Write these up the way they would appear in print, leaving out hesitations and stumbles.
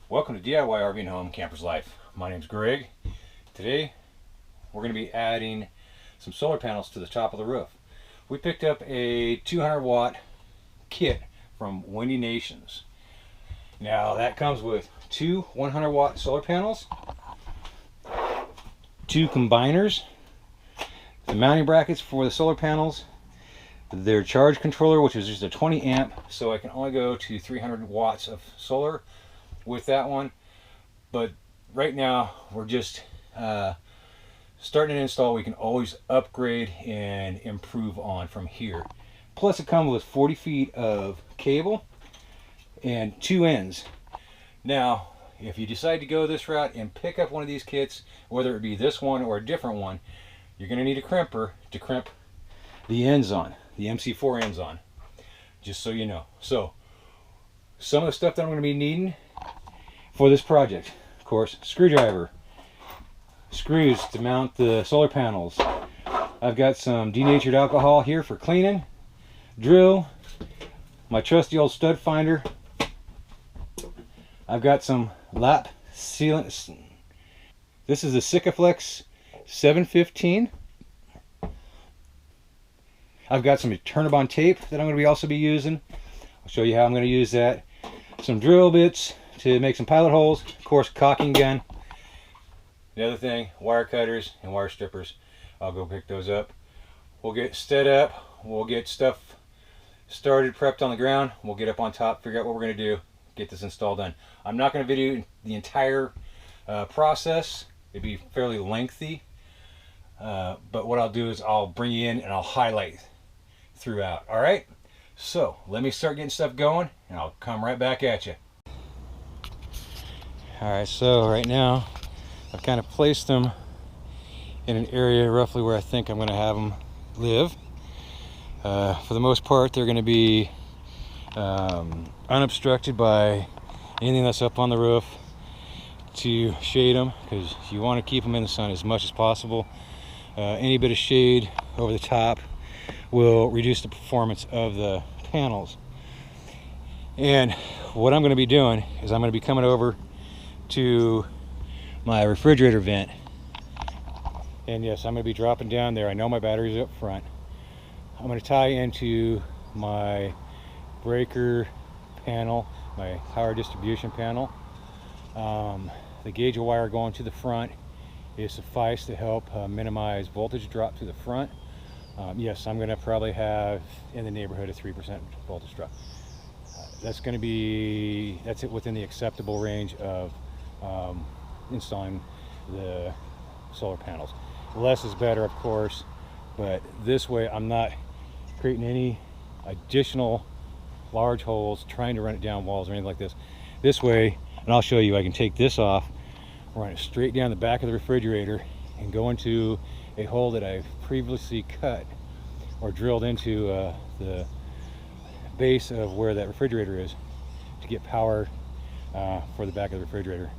Welcome to DIY RV and Home Camper's Life. My name's Greg. Today we're going to be adding some solar panels to the top of the roof. We picked up a 200 watt kit from WindyNation. Now that comes with two 100 watt solar panels, two combiners, the mounting brackets for the solar panels, their charge controller, which is just a 20 amp, so I can only go to 300 watts of solar with that one. But right now we're just starting to install. We can always upgrade and improve on from here. Plus it comes with 40 feet of cable and two ends. Now if you decide to go this route and pick up one of these kits, whether it be this one or a different one, you're going to need a crimper to crimp the ends on, the MC4 ends on, just so you know. So some of the stuff that I'm going to be needing for this project, of course, screwdriver, screws to mount the solar panels. I've got some denatured alcohol here for cleaning, drill, my trusty old stud finder. I've got some lap sealant. This is the Sikaflex 715. I've got some Turnabond tape that I'm going to also be using. I'll show you how I'm going to use that. Some drill bits to make some pilot holes. Of course, caulking gun. The other thing, wire cutters and wire strippers. I'll go pick those up. We'll get set up. We'll get stuff started, prepped on the ground. We'll get up on top, figure out what we're going to do, get this install done. I'm not going to video the entire process. It'd be fairly lengthy. But what I'll do is I'll bring you in and I'll highlight throughout. All right, so let me start getting stuff going and I'll come right back at you. All right, so right now I've kind of placed them in an area roughly where I think I'm going to have them live. For the most part, they're going to be unobstructed by anything that's up on the roof to shade them, because you want to keep them in the sun as much as possible. Any bit of shade over the top will reduce the performance of the panels. And what I'm going to be doing is I'm going to be coming over to my refrigerator vent, and yes, I'm going to be dropping down there. I know my battery's up front. I'm going to tie into my breaker panel, my power distribution panel. The gauge of wire going to the front is suffice to help minimize voltage drop to the front. Yes, I'm going to probably have in the neighborhood of 3% voltage drop. That's it within the acceptable range of installing the solar panels. Less is better, of course, but this way I'm not creating any additional large holes trying to run it down walls or anything like this. This way, and I'll show you, I can take this off, run it straight down the back of the refrigerator and go into a hole that I've previously cut or drilled into the base of where that refrigerator is to get power for the back of the refrigerator.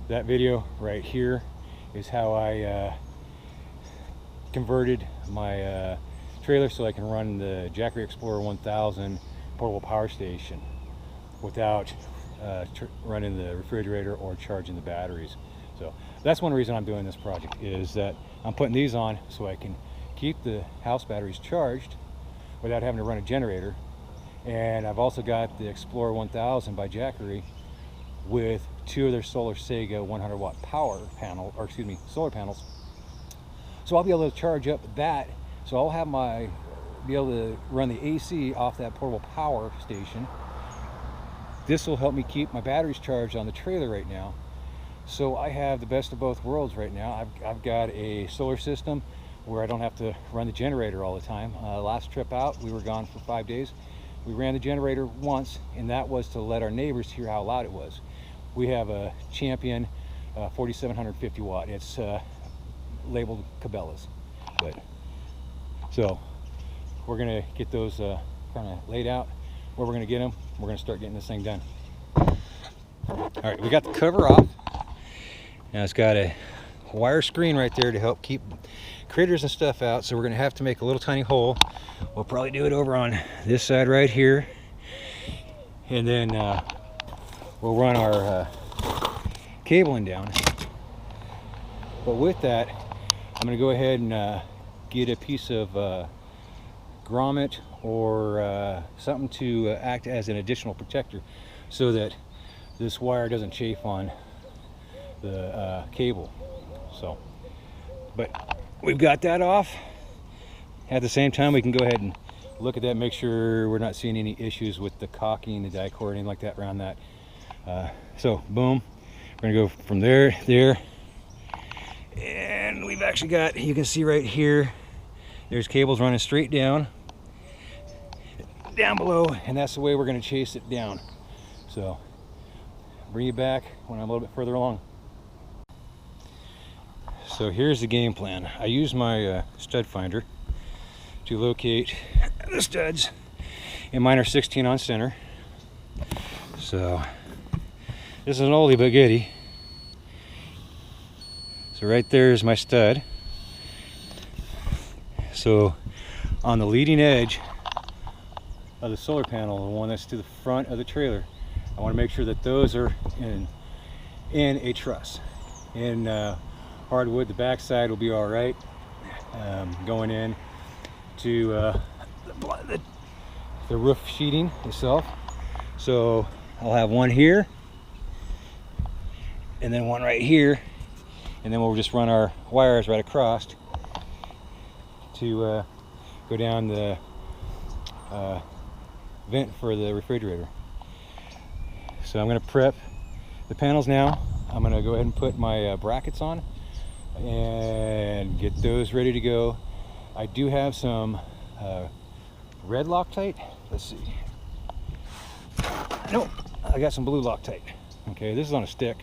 That video right here is how I converted my trailer so I can run the Jackery Explorer 1000 portable power station without running the refrigerator or charging the batteries. So that's one reason I'm doing this project, is that I'm putting these on so I can keep the house batteries charged without having to run a generator. And I've also got the Explorer 1000 by Jackery with two of their Solar Sega 100 watt power panel, or excuse me, solar panels. So I'll be able to charge up that. So I'll be able to run the AC off that portable power station. This will help me keep my batteries charged on the trailer right now. So I have the best of both worlds right now. I've got a solar system where I don't have to run the generator all the time. Last trip out, we were gone for 5 days. We ran the generator once, and that was to let our neighbors hear how loud it was. We have a Champion 4750 watt. It's labeled Cabela's. But so we're gonna get those kind of laid out. Where we're gonna get them, we're gonna start getting this thing done. All right, we got the cover off. Now it's got a wire screen right there to help keep critters and stuff out, so we're gonna have to make a little tiny hole. We'll probably do it over on this side right here, and then we'll run our cabling down. But with that, I'm going to go ahead and get a piece of grommet or something to act as an additional protector so that this wire doesn't chafe on the cable. So, but we've got that off. At the same time, we can go ahead and look at that, make sure we're not seeing any issues with the caulking, the die-cord, anything like that around that. So boom, we're gonna go from there, and we've actually got, you can see right here, there's cables running straight down below, and that's the way we're gonna chase it down. So bring you back when I'm a little bit further along. So here's the game plan. I use my stud finder to locate the studs, and mine are 16 on center. So this is an oldie but goodie. So right there is my stud. So on the leading edge of the solar panel, the one that's to the front of the trailer, I want to make sure that those are in a truss. In hardwood, the back side will be all right. Going in to the roof sheeting itself. So I'll have one here and then one right here, and then we'll just run our wires right across to go down the vent for the refrigerator. So I'm going to prep the panels now. I'm going to go ahead and put my brackets on and get those ready to go. I do have some red Loctite. Let's see. No, I got some blue Loctite. Okay, this is on a stick.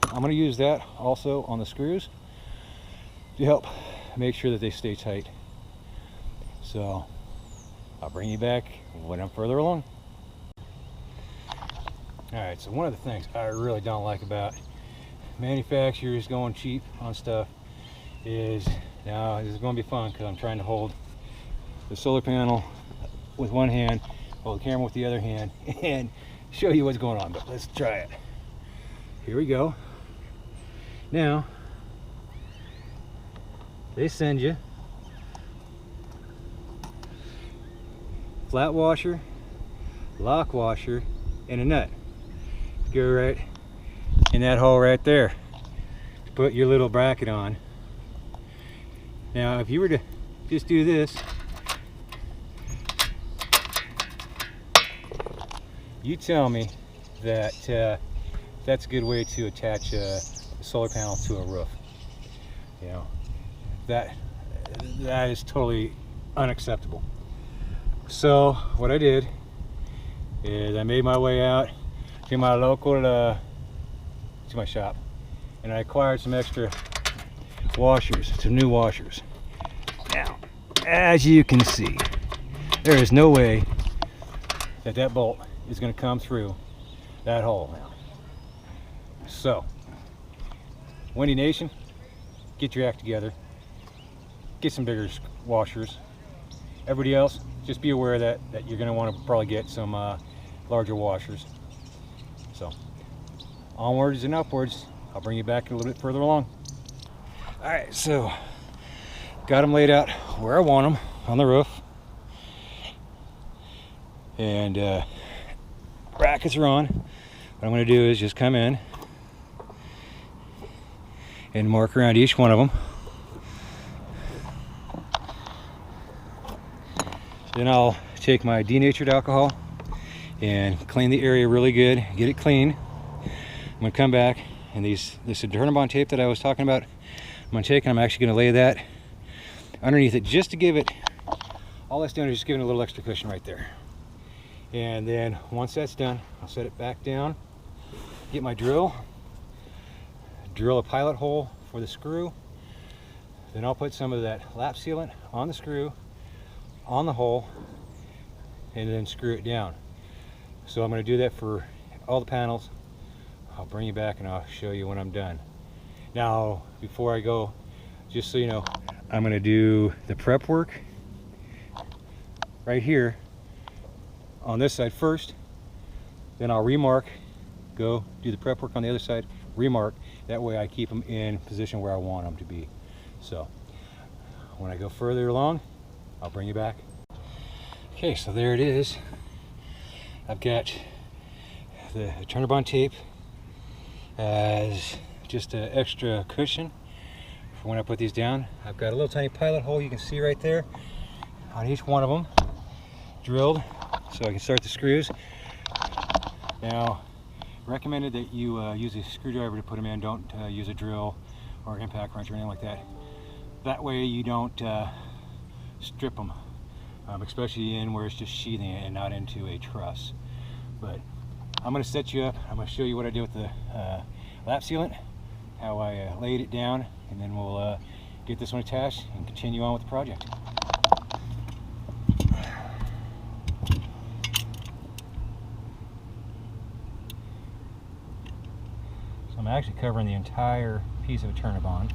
I'm going to use that also on the screws to help make sure that they stay tight. So I'll bring you back when I'm further along. Alright, so one of the things I really don't like about manufacturers going cheap on stuff is, now this is going to be fun because I'm trying to hold the solar panel with one hand, hold the camera with the other hand, and show you what's going on. But let's try it. Here we go. Now they send you flat washer, lock washer, and a nut. Go right in that hole right there. Put your little bracket on. Now if you were to just do this, you tell me that that's a good way to attach a solar panel to a roof. You know, that is totally unacceptable. So what I did is I made my way out to my local to my shop, and I acquired some extra washers, some new washers. Now, as you can see, there is no way that that bolt is going to come through that hole now. So, WindyNation, get your act together, get some bigger washers. Everybody else, just be aware that you're going to want to probably get some larger washers. So, onwards and upwards. I'll bring you back a little bit further along. Alright, so got them laid out where I want them on the roof, and brackets are on. What I'm going to do is just come in and mark around each one of them. Then I'll take my denatured alcohol and clean the area really good, get it clean. I'm going to come back, and this Turnabond tape that I was talking about, I'm going to take, and I'm actually going to lay that underneath it just to give it, all that's doing is just giving it a little extra cushion right there. And then once that's done, I'll set it back down, get my drill a pilot hole for the screw. Then I'll put some of that lap sealant on the screw, on the hole, and then screw it down. So I'm going to do that for all the panels. I'll bring you back and I'll show you when I'm done. Now, before I go, just so you know, I'm going to do the prep work right here on this side first. Then I'll remark go do the prep work on the other side, remark. That way I keep them in position where I want them to be. So when I go further along, I'll bring you back. Okay, so there it is. I've got the Turnabond tape as just an extra cushion for when I put these down. I've got a little tiny pilot hole you can see right there on each one of them, drilled so I can start the screws. Now, recommended that you use a screwdriver to put them in. Don't use a drill or impact wrench or anything like that. That way you don't strip them, especially in where it's just sheathing it and not into a truss. But I'm going to set you up. I'm going to show you what I did with the lap sealant, how I laid it down, and then we'll get this one attached and continue on with the project. So I'm actually covering the entire piece of a Turnabond.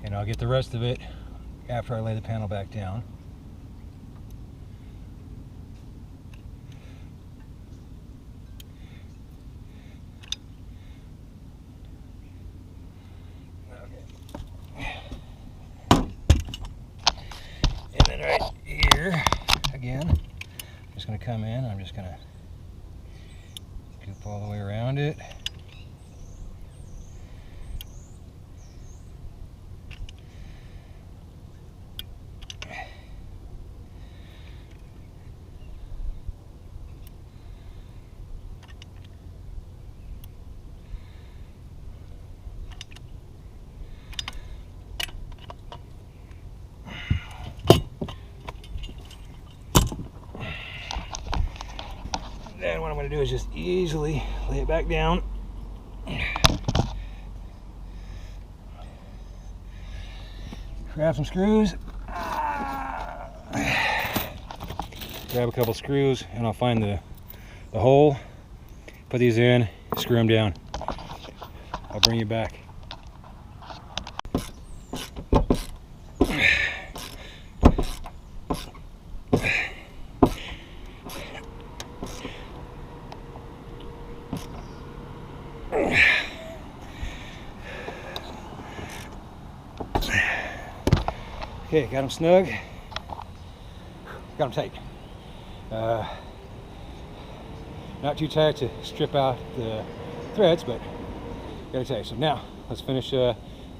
And I'll get the rest of it after I lay the panel back down. And then right here, again, I'm just going to come in, I'm just going to scoop all the way around it. Then what I'm going to do is just easily lay it back down. Grab some screws. Grab a couple screws and I'll find the hole. Put these in, screw them down. I'll bring you back. Okay, got them snug, got them tight. Not too tight to strip out the threads, but got it tight. So now, let's finish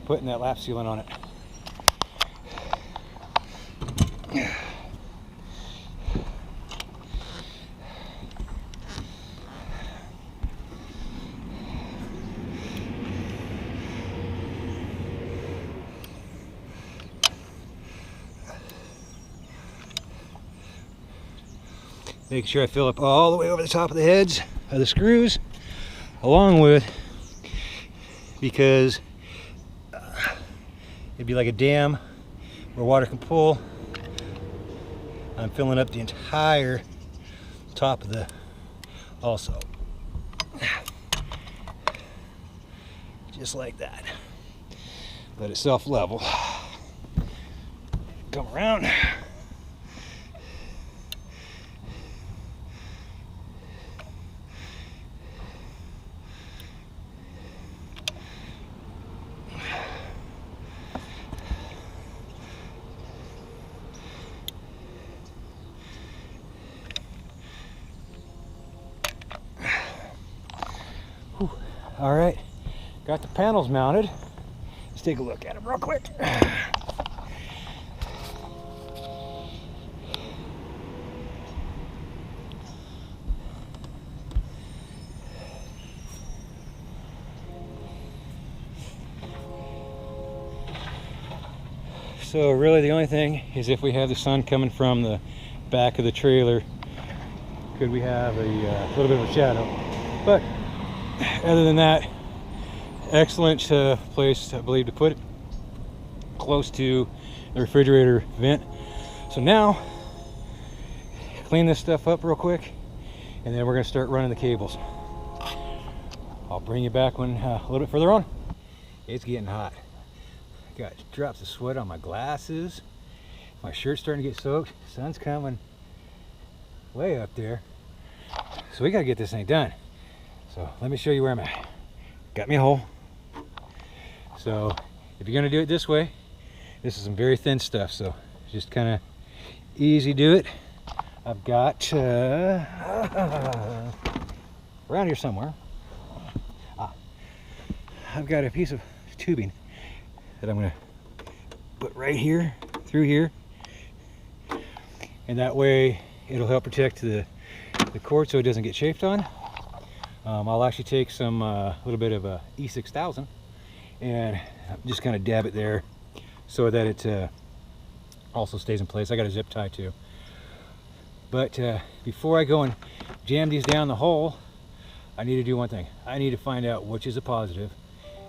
putting that lap sealant on it. Making sure I fill up all the way over the top of the heads of the screws, along with, because it'd be like a dam where water can pull. I'm filling up the entire top of the also. Just like that. Let it self-level. Come around. All right, got the panels mounted. Let's take a look at them real quick. So really the only thing is if we have the sun coming from the back of the trailer, could we have a little bit of a shadow. But other than that, excellent place, I believe, to put it, close to the refrigerator vent. So now, clean this stuff up real quick, and then we're going to start running the cables. I'll bring you back when a little bit further on. It's getting hot. Got drops of sweat on my glasses. My shirt's starting to get soaked. Sun's coming way up there. So we gotta get this thing done. So let me show you where I'm at. Got me a hole. So if you're gonna do it this way, this is some very thin stuff. So just kind of easy do it. I've got around here somewhere. I've got a piece of tubing that I'm gonna put right here, through here, and that way it'll help protect the cord so it doesn't get chafed on. I'll actually take some little bit of E6000 and just kind of dab it there so that it also stays in place. I got a zip tie too. But before I go and jam these down the hole, I need to do one thing. I need to find out which is a positive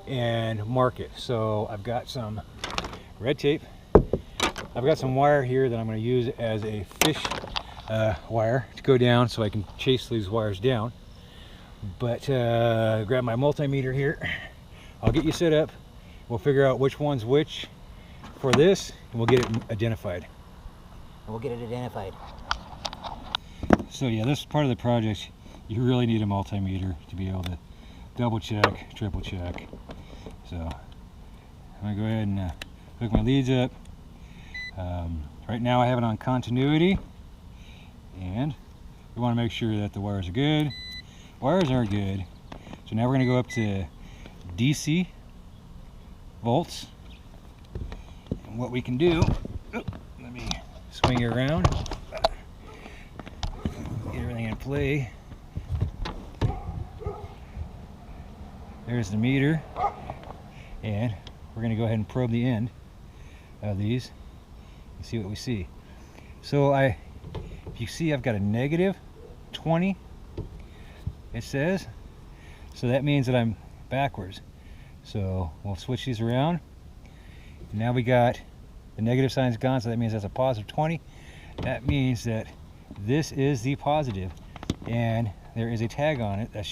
and mark it. So I've got some red tape. I've got some wire here that I'm going to use as a fish wire to go down so I can chase these wires down. But grab my multimeter here. I'll get you set up. We'll figure out which one's which for this, and we'll get it identified. So yeah, this part of the project, you really need a multimeter to be able to double check, triple check. So I'm gonna go ahead and hook my leads up. Right now I have it on continuity, and we want to make sure that the wires are good. Wires are good. So now we're going to go up to DC volts. And what we can do, let me swing it around, get everything in play. There's the meter, and we're going to go ahead and probe the end of these and see what we see. So if you see, I've got a negative 20, it says, so that means that I'm backwards. So we'll switch these around. Now we got the negative sign's gone, so that means that's a positive 20. That means that this is the positive, and there is a tag on it that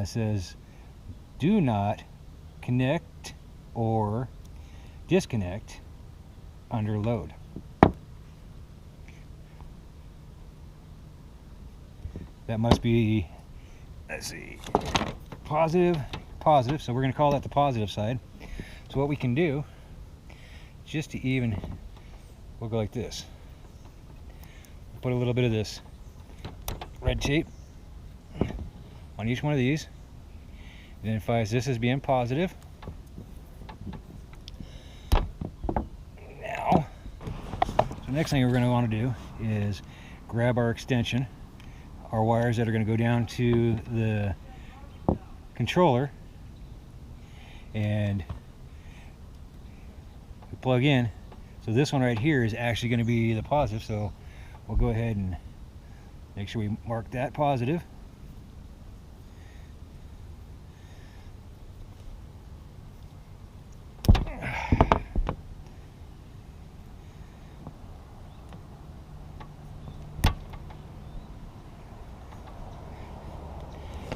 says do not connect or disconnect under load. That must be, let's see, positive, so we're going to call that the positive side. So what we can do, just to even, we'll go like this. Put a little bit of this red tape on each one of these. Identifies this as being positive. Now, so the next thing we're going to want to do is grab our extension, our wires that are going to go down to the controller, and we plug in. So this one right here is actually going to be the positive, so we'll go ahead and make sure we mark that positive.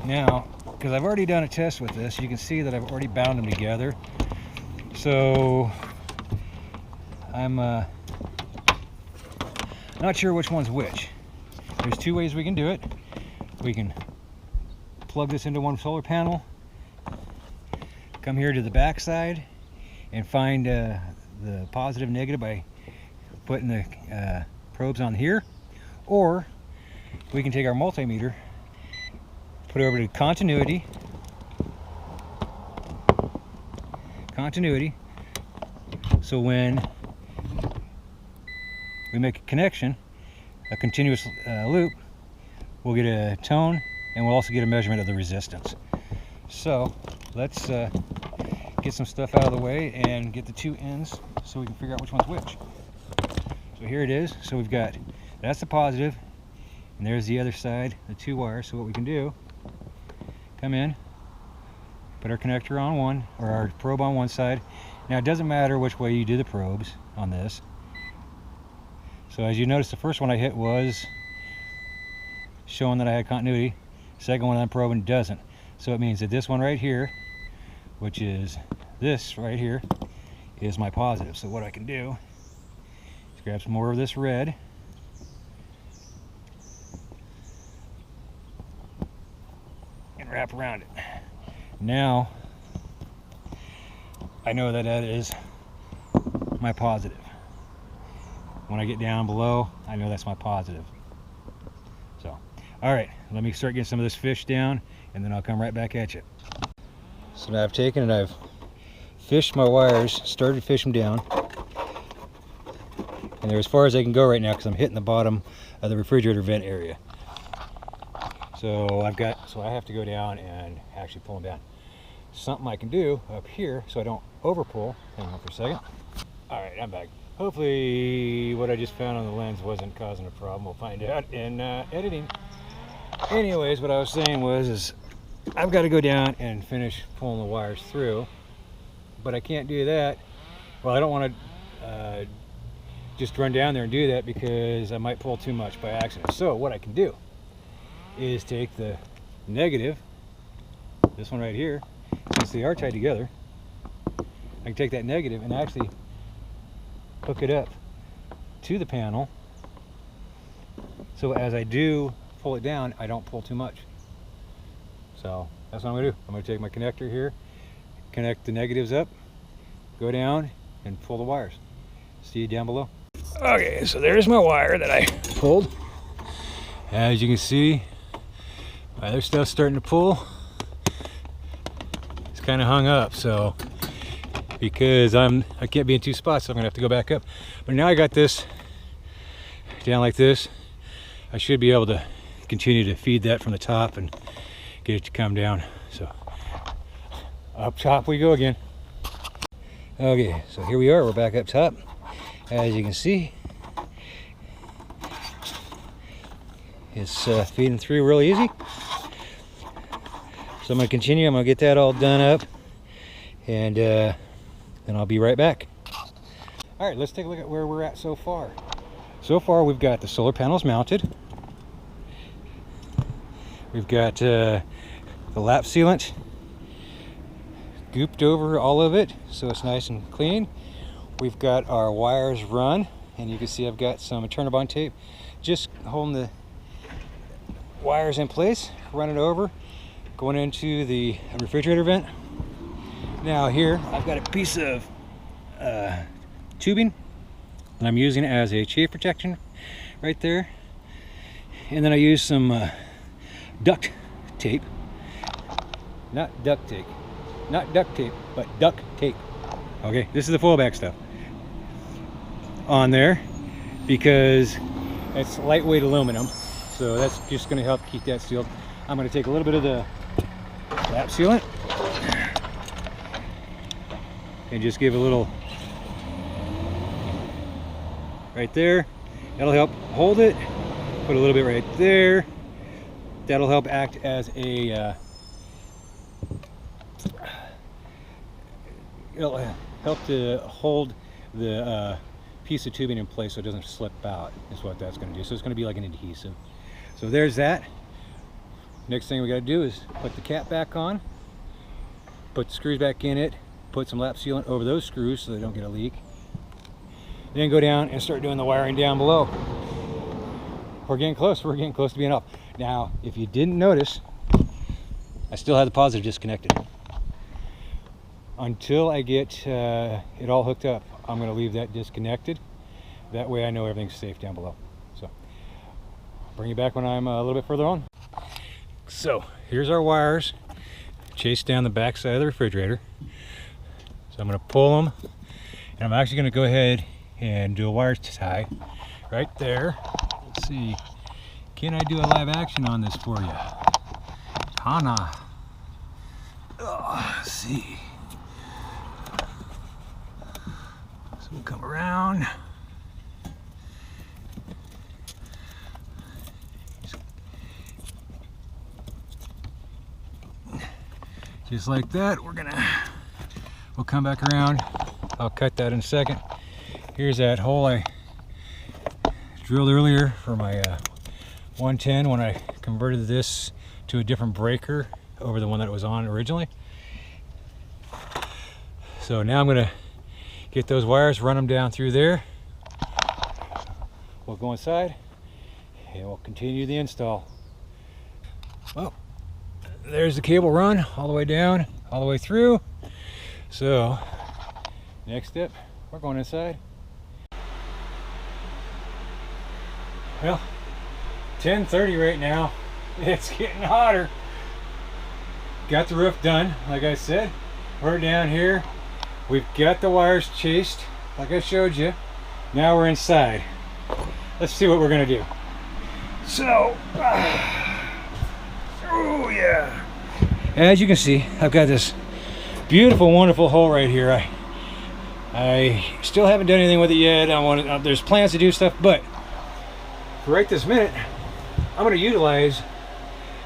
Now, because I've already done a test with this, you can see that I've already bound them together. So I'm not sure which one's which. There's two ways we can do it. We can plug this into one solar panel, come here to the back side, and find the positive negative by putting the probes on here, or we can take our multimeter, put it over to continuity, so when we make a connection, a continuous loop, we'll get a tone, and we'll also get a measurement of the resistance. So let's get some stuff out of the way and get the two ends so we can figure out which one's which. So here it is. So we've got, that's the positive, and there's the other side, the two wires. So what we can do, come in, put our connector on one, or our probe on one side. Now it doesn't matter which way you do the probes on this. So as you notice, the first one I hit was showing that I had continuity. Second one I'm probing doesn't. So it means that this one right here, which is this right here, is my positive. So what I can do grab some more of this red. And wrap around it. Now, I know that that is my positive. When I get down below, I know that's my positive. So, all right, let me start getting some of this fish down, and then I'll come right back at you. So now I've taken and I've fished my wires, started to fish them down. And they're as far as I can go right now because I'm hitting the bottom of the refrigerator vent area. So I have to go down and actually pull them down. Something I can do up here so I don't over pull. Hang on for a second. All right, I'm back. Hopefully what I just found on the lens wasn't causing a problem. We'll find out in editing. Anyways, what I was saying is I've got to go down and finish pulling the wires through, but I can't do that. Well, I don't want to just run down there and do that because I might pull too much by accident. So what I can do is take the negative, this one right here, since they are tied together, I can take that negative and actually hook it up to the panel, so as I do pull it down, I don't pull too much. So that's what I'm gonna do. I'm gonna take my connector here, connect the negatives up, go down and pull the wires. See you down below. Okay, so there's my wire that I pulled. As you can see, my other stuff's starting to pull. It's kind of hung up, so because I can't be in two spots, so I'm gonna have to go back up. But now I got this down like this, I should be able to continue to feed that from the top and get it to come down. So up top we go again. Okay, so here we are, we're back up top. As you can see, it's feeding through real easy. So I'm gonna continue, I'm gonna get that all done up, and then I'll be right back. All right, let's take a look at where we're at so far. So far we've got the solar panels mounted. We've got the lap sealant gooped over all of it so it's nice and clean. We've got our wires run, and you can see I've got some Turn-A-Bond tape just holding the wires in place, run it over, going into the refrigerator vent. Now here I've got a piece of tubing that I'm using as a chafe protection right there, and then I use some duct tape, not duct tape, but duct tape. Okay, this is the foil-back stuff on there because it's lightweight aluminum, so that's just going to help keep that sealed. I'm going to take a little bit of the lap sealant and just give a little right there. That'll help hold it. Put a little bit right there. That'll help act as a it'll help to hold the piece of tubing in place so it doesn't slip out, is what that's going to do. So it's going to be like an adhesive. So there's that. Next thing we got to do is put the cap back on, put the screws back in it, put some lap sealant over those screws so they don't get a leak. Then go down and start doing the wiring down below. We're getting close to being up. Now, if you didn't notice, I still have the positive disconnected. Until I get it all hooked up, I'm going to leave that disconnected. That way I know everything's safe down below. So, I'll bring you back when I'm a little bit further on. So, here's our wires chased down the back side of the refrigerator. So I'm going to pull them, and I'm actually going to go ahead and do a wire tie right there. Let's see, can I do a live action on this for you? Hana. Let's see. So we'll come around. Just like that, we'll come back around. I'll cut that in a second. Here's that hole I drilled earlier for my 110 when I converted this to a different breaker over the one that it was on originally. So now I'm gonna get those wires, run them down through there, we'll go inside and we'll continue the install. Well, there's the cable run all the way down, all the way through. So next step, we're going inside. Well, 10:30 right now. It's getting hotter. Got the roof done, like I said. We're down here. We've got the wires chased, like I showed you. Now we're inside. Let's see what we're gonna do. So, oh yeah. As you can see, I've got this beautiful, wonderful hole right here. I still haven't done anything with it yet. There's plans to do stuff, but for right this minute, I'm going to utilize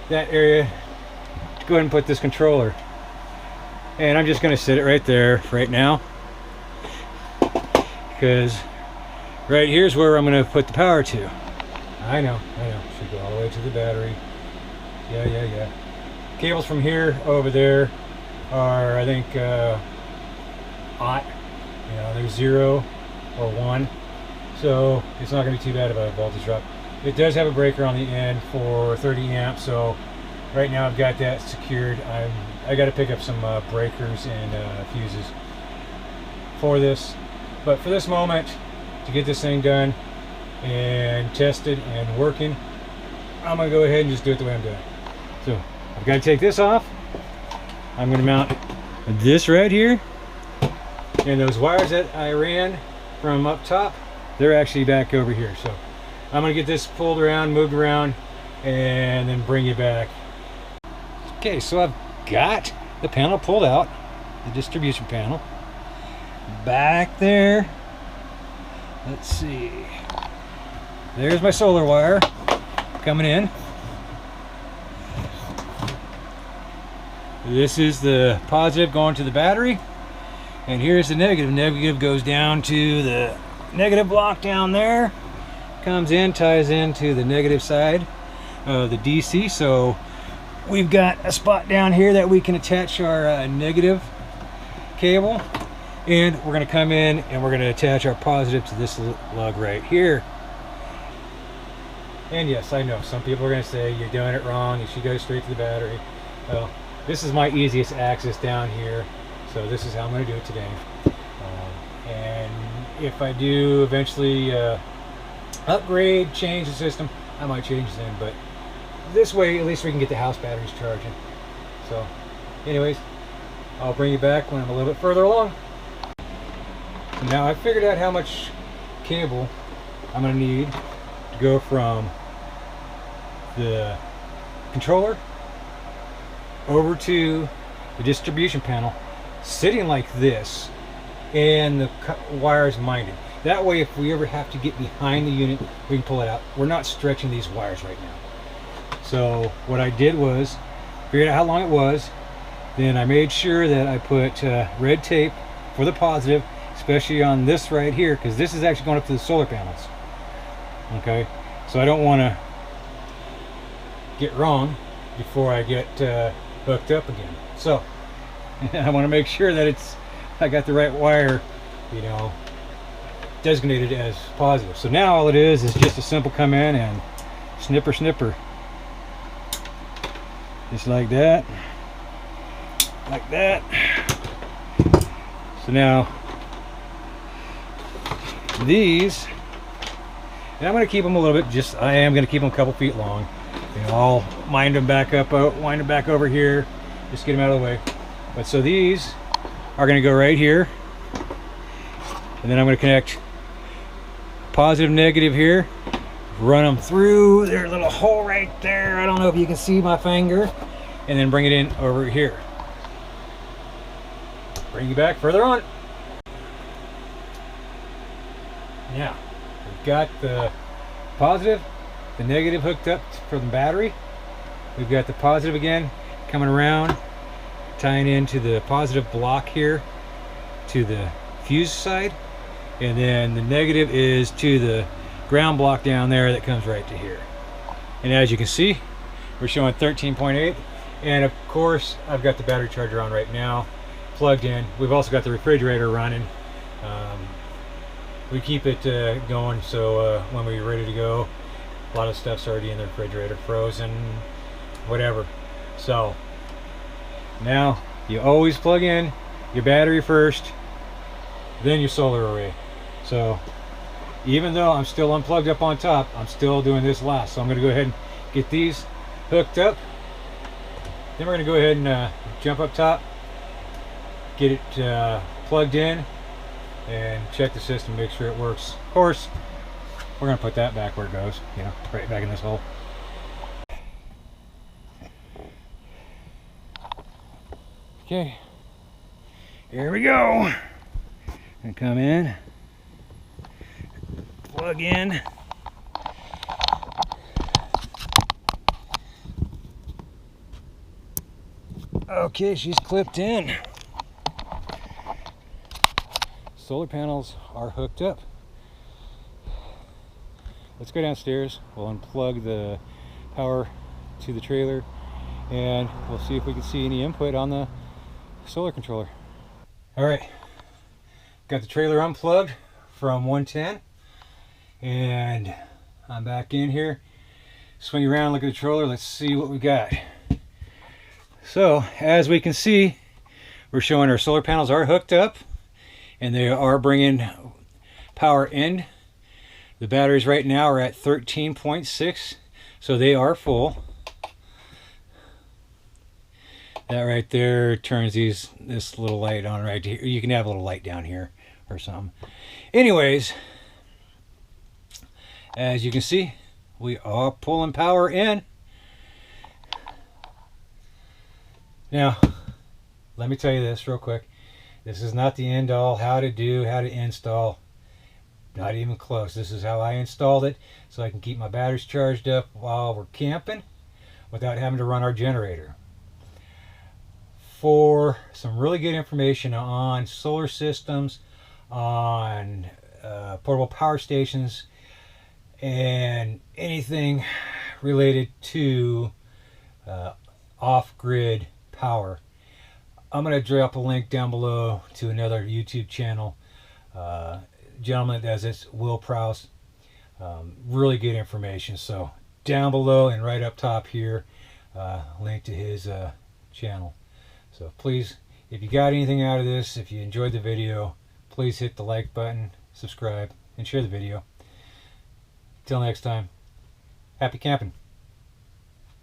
that area to go ahead and put this controller. And I'm just going to sit it right there for right now, because right here's where I'm going to put the power to. I know. Should go all the way to the battery. Yeah. Cables from here over there are, I think, hot. You know, there's 0 or 1, so it's not going to be too bad of a voltage drop. It does have a breaker on the end for 30 amps, so right now I've got that secured. I got to pick up some breakers and fuses for this, but for this moment, to get this thing done and tested and working, I'm going to go ahead and just do it the way I'm doing it. So I've got to take this off. I'm going to mount this right here, and those wires that I ran from up top, they're actually back over here. So I'm going to get this pulled around, moved around, and then bring it back. Okay, so I've got the panel pulled out, the distribution panel. Back there, let's see, there's my solar wire coming in. This is the positive going to the battery, and here's the negative. Negative goes down to the negative block down there, comes in, ties into the negative side of the DC. So we've got a spot down here that we can attach our negative cable, and we're going to come in and we're going to attach our positive to this lug right here. And yes, I know some people are going to say you're doing it wrong, you should go straight to the battery. Well, this is my easiest access down here, so this is how I'm going to do it today. And if I do eventually upgrade, change the system, I might change it then, but this way at least we can get the house batteries charging. So anyways, I'll bring you back when I'm a little bit further along. So now I've figured out how much cable I'm going to need to go from the controller over to the distribution panel, sitting like this, and the wires minded. That way, if we ever have to get behind the unit, we can pull it out. We're not stretching these wires right now. So what I did was figured out how long it was, then I made sure that I put red tape for the positive, especially on this right here, because this is actually going up to the solar panels. Okay, so I don't want to get wrong before I get hooked up again. So I want to make sure that I got the right wire, you know, designated as positive. So now all it is just a simple come in and snipper, just like that, like that. So now these, and I'm going to keep them a little bit, I am going to keep them a couple feet long. You know, I'll wind them back up, wind them back over here, just get them out of the way. But so these are going to go right here, and then I'm going to connect positive, negative here, run them through their little hole right there. I don't know if you can see my finger, and then bring it in over here. Bring you back further on. Now we've got the positive, the negative hooked up for the battery. We've got the positive again coming around, tying into the positive block here to the fuse side, and then the negative is to the ground block down there that comes right to here. And as you can see, we're showing 13.8, and of course I've got the battery charger on right now, plugged in. We've also got the refrigerator running. we keep it going, so when we're ready to go, a lot of stuff's already in the refrigerator, frozen, whatever. So now you always plug in your battery first, then your solar array. So even though I'm still unplugged up on top, I'm still doing this last. So I'm going to go ahead and get these hooked up. Then we're going to go ahead and jump up top, get it plugged in, and check the system, make sure it works. Of course, we're going to put that back where it goes, you know, right back in this hole. Okay, here we go. And come in, plug in. Okay, she's clipped in. Solar panels are hooked up. Let's go downstairs. We'll unplug the power to the trailer, and we'll see if we can see any input on the solar controller. All right, got the trailer unplugged from 110, and I'm back in here. Swing around, look at the controller. Let's see what we got. So as we can see, we're showing our solar panels are hooked up and they are bringing power in. The batteries right now are at 13.6, so they are full. That right there turns this little light on right here. You can have a little light down here or something. Anyways, as you can see, we are pulling power in. Now, let me tell you this real quick. This is not the end all, how to install. Not even close. This is how I installed it, so I can keep my batteries charged up while we're camping without having to run our generator. For some really good information on solar systems, on portable power stations, and anything related to off-grid power, I'm going to drop a link down below to another YouTube channel. Gentleman that does this, Will Prowse. Really good information. So down below and right up top here, link to his channel. So please, if you got anything out of this, if you enjoyed the video, please hit the like button, subscribe, and share the video. Till next time, happy camping.